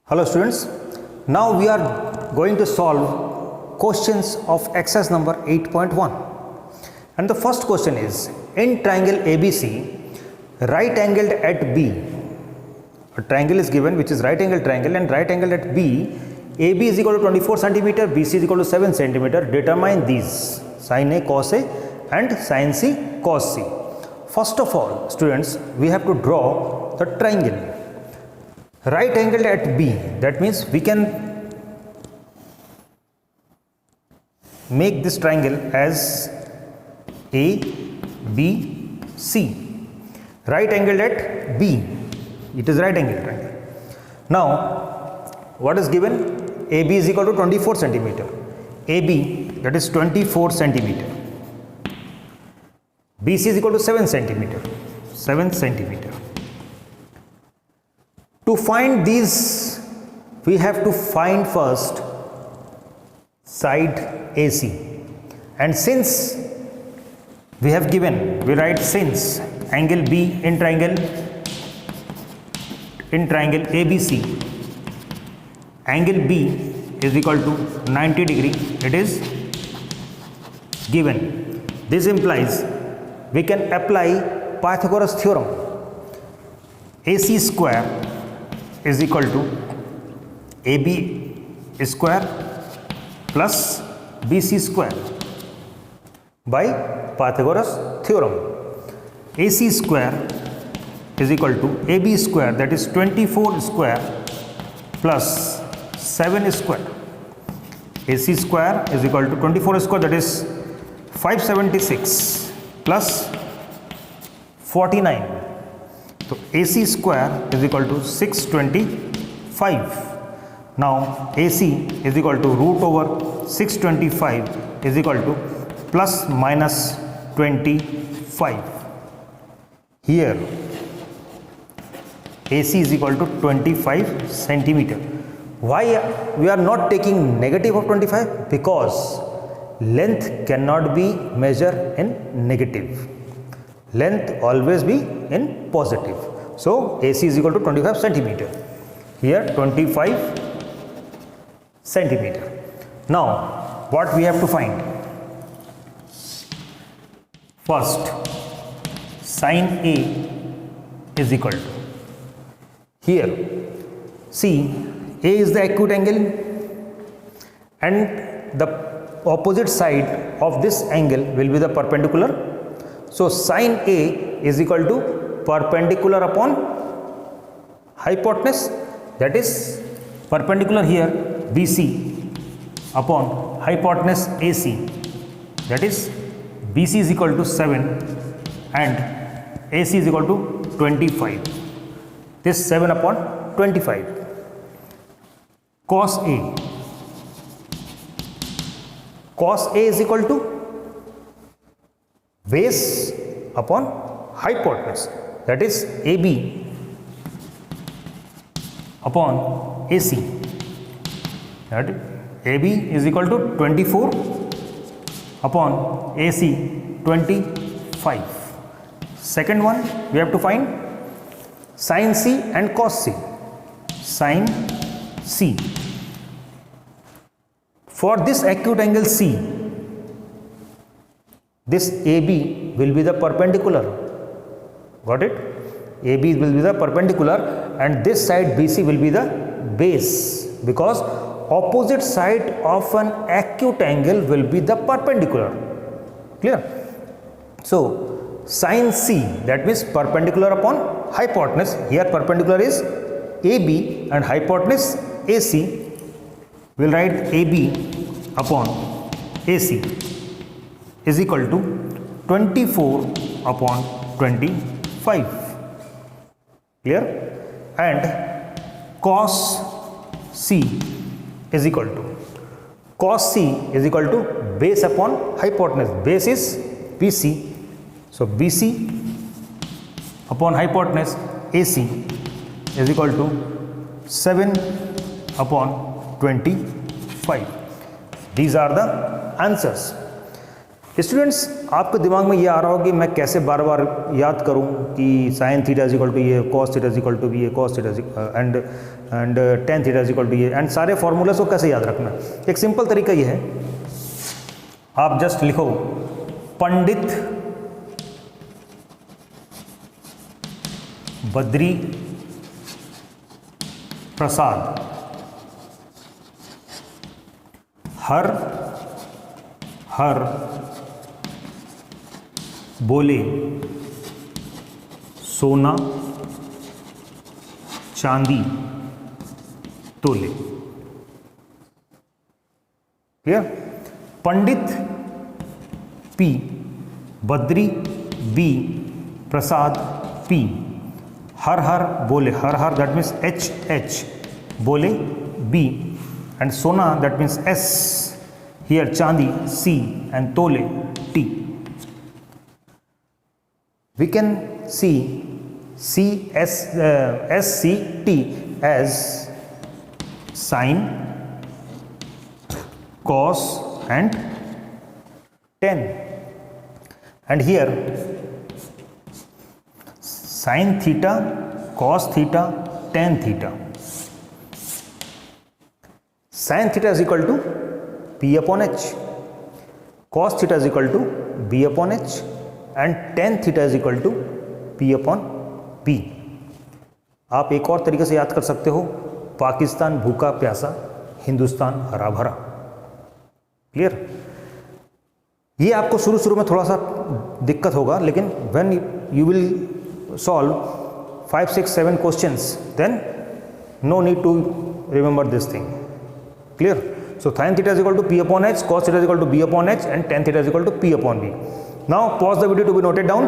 Hello students, now we are going to solve questions of exercise number 8.1 and the first question is in triangle ABC right angled at B, a triangle is given which is right angled triangle and right angled at B, AB is equal to 24 centimeter, BC is equal to 7 centimeter, determine these sin A cos A and sin C cos C. First of all students, we have to draw the triangle. Right angled at B, that means we can make this triangle as A, B, C. Right angled at B, it is right angled triangle. Now, what is given? AB is equal to 24 centimeter. AB, that is 24 centimeter. BC is equal to 7 centimeter. 7 centimeter. To find these, we have to find first side AC, and since we have given, we write since angle B in triangle ABC, angle B is equal to 90 degree, it is given. This implies we can apply Pythagoras theorem. AC square is equal to AB square plus BC square by Pythagoras theorem. AC square is equal to AB square, that is 24 square plus 7 square. AC square is equal to 24 square, that is 576 plus 49. So AC square is equal to 625. Now AC is equal to root over 625 is equal to plus minus 25. Here AC is equal to 25 centimeter. Why we are not taking negative of 25? Because length cannot be measured in negative. Length always be in positive. So AC is equal to 25 centimeter. Here 25 centimeter. Now what we have to find? First sin A is equal to, here see A is the acute angle and the opposite side of this angle will be the perpendicular. So sin A is equal to perpendicular upon hypotenuse, that is perpendicular here BC upon hypotenuse AC, that is BC is equal to 7 and AC is equal to 25. This 7 upon 25. Cos A. Cos A is equal to base upon hypotenuse, that is AB upon AC, that AB is equal to 24 upon AC 25. Second one we have to find sin C and cos C. Sin C. For this acute angle C, this AB will be the perpendicular. Got it? AB will be the perpendicular and this side BC will be the base, because opposite side of an acute angle will be the perpendicular. Clear? So sin C, that means perpendicular upon hypotenuse. Here perpendicular is AB and hypotenuse AC. We will write AB upon AC is equal to 24 upon 25. Clear? And cos C is equal to base upon hypotenuse. Base is BC. So BC upon hypotenuse AC is equal to 7 upon 25. These are the answers. Students, आपके दिमाग में ये आ रहा हो कि मैं कैसे बार बार याद करूं कि sine theta is equal to ये, cos theta is equal to B, cos theta and tan theta is equal to ये, एंड सारे फॉर्मूलाज को कैसे याद रखना। एक सिंपल तरीका ये है, आप जस्ट लिखो पंडित बद्री प्रसाद हर बोले सोना चांदी तोले। क्लियर? पंडित पी, बद्री बी, प्रसाद पी, हर बोले, हर that means H, बोले B, and Sona that means S, here Chandi C, and Tole T. We can see SCT as sine, cos and tan, and here sin theta, cos theta, tan theta. Sin theta is equal to P upon H, cos theta is equal to B upon H, and tan theta is equal to P upon B. आप एक और तरीके से याद कर सकते हो, पाकिस्तान भूखा प्यासा, हिंदुस्तान हरा भरा। क्लियर? ये आपको शुरू में थोड़ा सा दिक्कत होगा, लेकिन when you will solve 5, 6, 7 questions, then no need to remember this thing. Clear? So sin theta is equal to P upon H, cos theta is equal to B upon H, and tan theta is equal to P upon B. Now pause the video to be noted down.